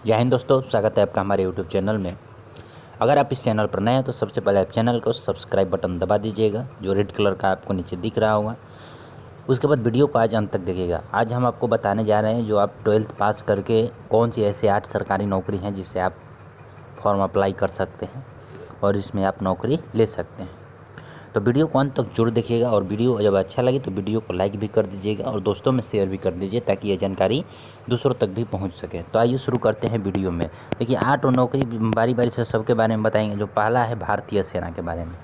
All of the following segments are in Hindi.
जय हिंद दोस्तों, स्वागत है आपका हमारे यूट्यूब चैनल में। अगर आप इस चैनल पर नए हैं तो सबसे पहले आप चैनल को सब्सक्राइब बटन दबा दीजिएगा, जो रेड कलर का आपको नीचे दिख रहा होगा। उसके बाद वीडियो को आज अंत तक देखिएगा। आज हम आपको बताने जा रहे हैं जो आप 12th पास करके कौन सी ऐसे 8 सरकारी नौकरी हैं जिससे आप फॉर्म अप्लाई कर सकते हैं और इसमें आप नौकरी ले सकते हैं। तो वीडियो को अंत तक जरूर देखिएगा और वीडियो जब अच्छा लगे तो वीडियो को लाइक भी कर दीजिएगा और दोस्तों में शेयर भी कर दीजिए ताकि ये जानकारी दूसरों तक भी पहुंच सके। तो आइए शुरू करते हैं वीडियो में। देखिए 8 नौकरी बारी बारी से सबके बारे में बताएंगे। जो पहला है भारतीय सेना के बारे में।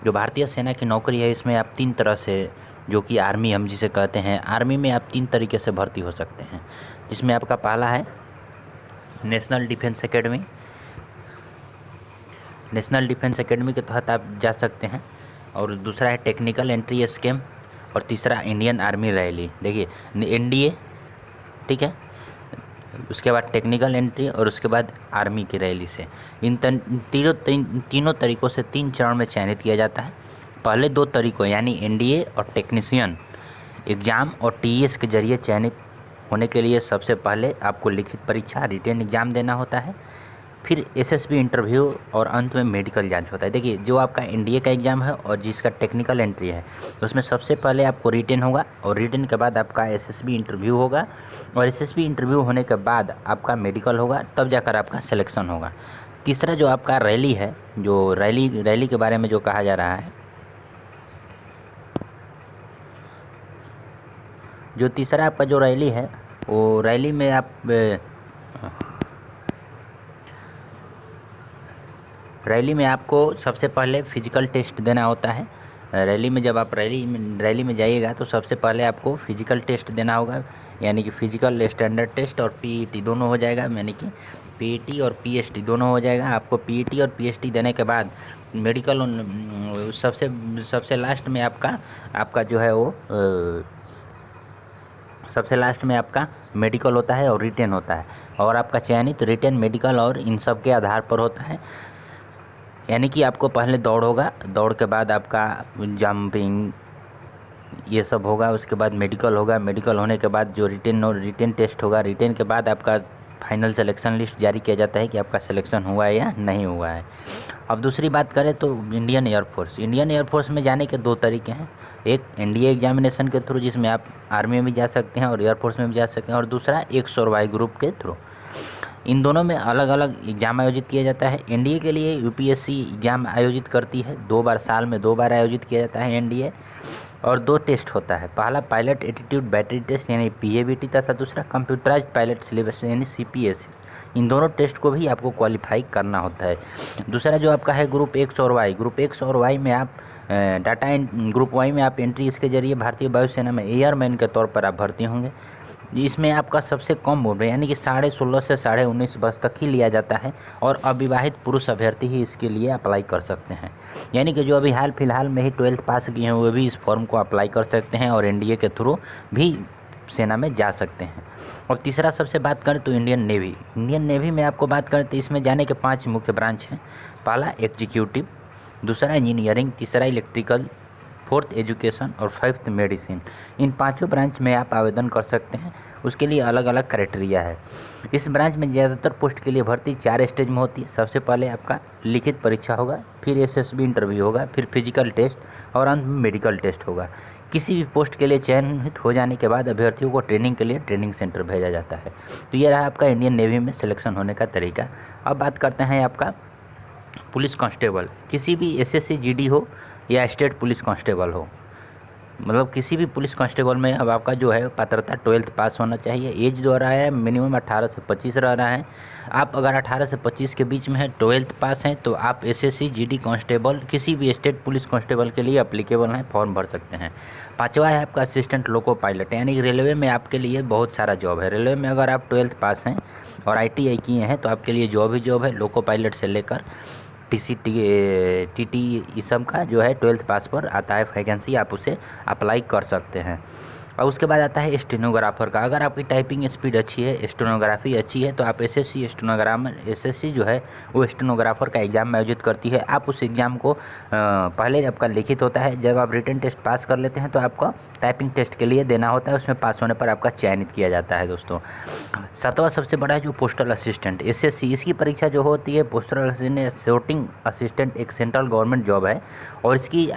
जो भारतीय सेना की नौकरी है इसमें आप 3 तरह से, जो कि आर्मी हम जिसे कहते हैं, आर्मी में आप 3 तरीके से भर्ती हो सकते हैं। जिसमें आपका पहला है national defence academy. National defence academy के तहत आप जा सकते हैं। और दूसरा है टेक्निकल एंट्री स्कीम और तीसरा इंडियन आर्मी रैली। देखिए एनडीए, ठीक है, उसके बाद टेक्निकल एंट्री और उसके बाद आर्मी की रैली से इन तीनों तरीक़ों से 3 चरण में चयनित किया जाता है। पहले 2 तरीक़ों यानी एनडीए और टेक्नीशियन एग्ज़ाम और टीएस के जरिए चयनित होने के लिए सबसे पहले आपको लिखित परीक्षा रिटेन एग्ज़ाम देना होता है, फिर एसएसबी इंटरव्यू और अंत में मेडिकल जांच होता है। देखिए जो आपका एनडीए का एग्ज़ाम है और जिसका टेक्निकल एंट्री है उसमें सबसे पहले आपको रिटेन होगा और रिटेन के बाद आपका एसएसबी इंटरव्यू होगा और एसएसबी इंटरव्यू होने के बाद आपका मेडिकल होगा, तब जाकर आपका सिलेक्शन होगा। तीसरा जो आपका रैली है, जो रैली के बारे में जो कहा जा रहा है, जो तीसरा आपका जो रैली है वो रैली में आप रैली में आपको सबसे पहले फिजिकल टेस्ट देना होता है। रैली में जब आप रैली में जाइएगा तो सबसे पहले आपको फिजिकल टेस्ट देना होगा, यानी कि फिजिकल स्टैंडर्ड टेस्ट और पीईटी दोनों हो जाएगा, यानी कि पीईटी और पीएसटी दोनों हो जाएगा। आपको पीईटी और पीएसटी देने के बाद मेडिकल सबसे लास्ट में आपका जो है वो सबसे लास्ट में आपका मेडिकल होता है और रिटेन होता है। और आपका चयनित रिटेन, मेडिकल और इन सब के आधार पर होता है। यानी कि आपको पहले दौड़ होगा, दौड़ के बाद आपका जंपिंग ये सब होगा, उसके बाद मेडिकल होगा, मेडिकल होने के बाद जो रिटेन टेस्ट होगा, रिटेन के बाद आपका फाइनल सिलेक्शन लिस्ट जारी किया जाता है कि आपका सिलेक्शन हुआ है या नहीं हुआ है। अब दूसरी बात करें तो इंडियन एयरफोर्स में जाने के 2 तरीके हैं। एक एनडीए एग्जामिनेशन के थ्रू जिसमें आप आर्मी में भी जा सकते हैं और एयरफोर्स में भी जा सकते हैं, और दूसरा 100 वाई ग्रुप के थ्रू। इन दोनों में अलग अलग एग्ज़ाम आयोजित किया जाता है। एनडीए के लिए यूपीएससी एग्ज़ाम आयोजित करती है, 2 बार साल में 2 बार आयोजित किया जाता है एनडीए, और 2 टेस्ट होता है। पहला पायलट एटीट्यूड बैटरी टेस्ट यानी पीएबीटी तथा दूसरा कंप्यूटराइज्ड पायलट सिलेबस यानी सीपीएसएस। इन दोनों टेस्ट को भी आपको क्वालिफाई करना होता है। दूसरा जो आपका है ग्रुप 100 और वाई। ग्रुप 100 और वाई में आप ग्रुप वाई में आप एंट्री इसके जरिए भारतीय वायुसेना में एयरमैन के तौर पर आप भर्ती होंगे। इसमें आपका सबसे कम उम्र यानी कि 16.5 से 19.5 वर्ष तक ही लिया जाता है और अविवाहित पुरुष अभ्यर्थी ही इसके लिए अप्लाई कर सकते हैं। यानी कि जो अभी हाल फिलहाल में ही 12th पास किए हैं वो भी इस फॉर्म को अप्लाई कर सकते हैं और एनडीए के थ्रू भी सेना में जा सकते हैं। और तीसरा सबसे बात करें तो इंडियन नेवी में आपको बात करें तो इसमें जाने के 5 मुख्य ब्रांच हैं। पहला एग्जीक्यूटिव, दूसरा इंजीनियरिंग, तीसरा इलेक्ट्रिकल, 4th एजुकेशन और 5th मेडिसिन। इन 5 ब्रांच में आप आवेदन कर सकते हैं। उसके लिए अलग अलग क्राइटेरिया है। इस ब्रांच में ज़्यादातर पोस्ट के लिए भर्ती 4 स्टेज में होती है। सबसे पहले आपका लिखित परीक्षा होगा, फिर एसएसबी इंटरव्यू होगा, फिर फिजिकल टेस्ट और अंत में मेडिकल टेस्ट होगा। किसी भी पोस्ट के लिए चयनित हो जाने के बाद अभ्यर्थियों को ट्रेनिंग के लिए ट्रेनिंग सेंटर भेजा जाता है। तो ये रहा आपका इंडियन नेवी में सिलेक्शन होने का तरीका। अब बात करते हैं आपका पुलिस कांस्टेबल। किसी भी एसएससी जीडी हो या स्टेट पुलिस कांस्टेबल हो, मतलब किसी भी पुलिस कांस्टेबल में अब आपका जो है पात्रता 12th पास होना चाहिए। एज जो रहा है मिनिमम 18 से 25 रह रहा है। आप अगर 18 से 25 के बीच में है, 12th पास हैं, तो आप एसएससी जीडी कांस्टेबल किसी भी स्टेट पुलिस कांस्टेबल के लिए अप्लीकेबल हैं, फॉर्म भर सकते हैं। 5वां है आपका असिस्टेंट लोको पायलट, यानी कि रेलवे में आपके लिए बहुत सारा जॉब है। रेलवे में अगर आप 12th पास हैं और आईटीआई किए हैं तो आपके लिए जॉब ही जॉब है। लोको पायलट से लेकर टीटी ई सब का जो है 12th पास पर आता है वैकेंसी, आप उसे अप्लाई कर सकते हैं। और उसके बाद आता है स्टेनोग्राफर का। अगर आपकी टाइपिंग स्पीड अच्छी है, स्टेनोग्राफी अच्छी है, तो आप एसएससी स्टेनोग्रामर, एसएससी जो है वो स्टेनोग्राफर का एग्ज़ाम आयोजित करती है। आप उस एग्ज़ाम को पहले आपका लिखित होता है, जब आप रिटन टेस्ट पास कर लेते हैं तो आपका टाइपिंग टेस्ट के लिए देना होता है, उसमें पास होने पर आपका चयनित किया जाता है दोस्तों। 7वां सबसे बड़ा है जो पोस्टल असिस्टेंट एसएससी, इसकी परीक्षा जो होती है पोस्टल असिस्टेंट शॉर्टिंग असिस्टेंट, एक सेंट्रल गवर्नमेंट जॉब है और इसकी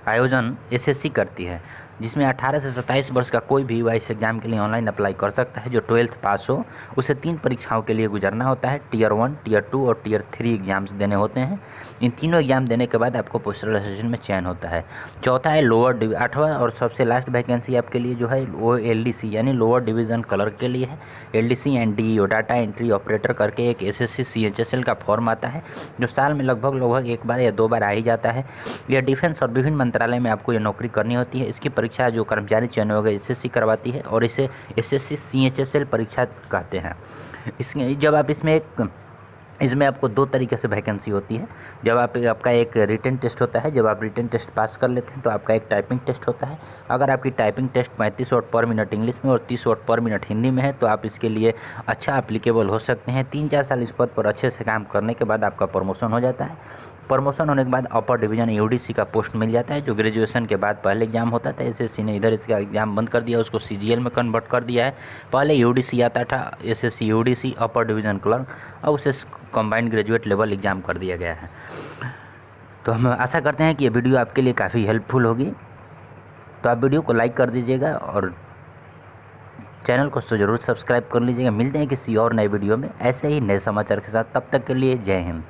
आयोजन एसएससी करती है, जिसमें 18 से 27 वर्ष का कोई भी युवा इस एग्ज़ाम के लिए ऑनलाइन अप्लाई कर सकता है। जो 12th पास हो उसे 3 परीक्षाओं के लिए गुजरना होता है, टियर 1, टियर 2 और टियर 3 एग्ज़ाम्स देने होते हैं। इन तीनों एग्ज़ाम देने के बाद आपको पोस्टल असिस्टेंट में चयन होता है। चौथा है लोअर 8वां और सबसे लास्ट वैकेंसी आपके लिए जो है वो एलडीसी यानी लोअर डिवीज़न क्लर्क के लिए है। LDC and DEO data entry operator करके एक एसएससी सीएचएसएल का फॉर्म आता है, जो साल में लगभग 1 बार या 2 बार आ ही जाता है। यह डिफेंस और विभिन्न मंत्रालय में आपको ये नौकरी करनी होती है। इसकी परीक्षा जो कर्मचारी चयन होगा एसएससी करवाती है और इसे एसएससी सीएचएसएल परीक्षा कहते हैं। इसमें जब आप इसमें आपको 2 तरीके से वैकेंसी होती है। जब आपका एक रिटन टेस्ट होता है, जब आप रिटन टेस्ट पास कर लेते हैं तो आपका एक टाइपिंग टेस्ट होता है। अगर आपकी typing test 35 word per minute English में और 30 वर्ड पर मिनट हिंदी में है तो आप इसके लिए अच्छा एप्लीकेबल हो सकते हैं। 3-4 साल इस पद पर अच्छे से काम करने के बाद आपका प्रमोशन हो जाता है। प्रमोशन होने के बाद अपर डिवीज़न यूडीसी का पोस्ट मिल जाता है, जो ग्रेजुएशन के बाद पहले एग्जाम होता था। एसएससी ने इधर इसका एग्ज़ाम बंद कर दिया, उसको सीजीएल में कन्वर्ट कर दिया है। पहले यूडीसी आता था, एसएससी यूडीसी अपर डिवीज़न क्लर्क, अब उसे कंबाइंड ग्रेजुएट लेवल एग्ज़ाम कर दिया गया है। तो हम आशा करते हैं कि ये वीडियो आपके लिए काफ़ी हेल्पफुल होगी। तो आप वीडियो को लाइक कर दीजिएगा और चैनल को ज़रूर सब्सक्राइब कर लीजिएगा। मिलते हैं किसी और नए वीडियो में ऐसे ही नए समाचार के साथ, तब तक के लिए जय हिंद।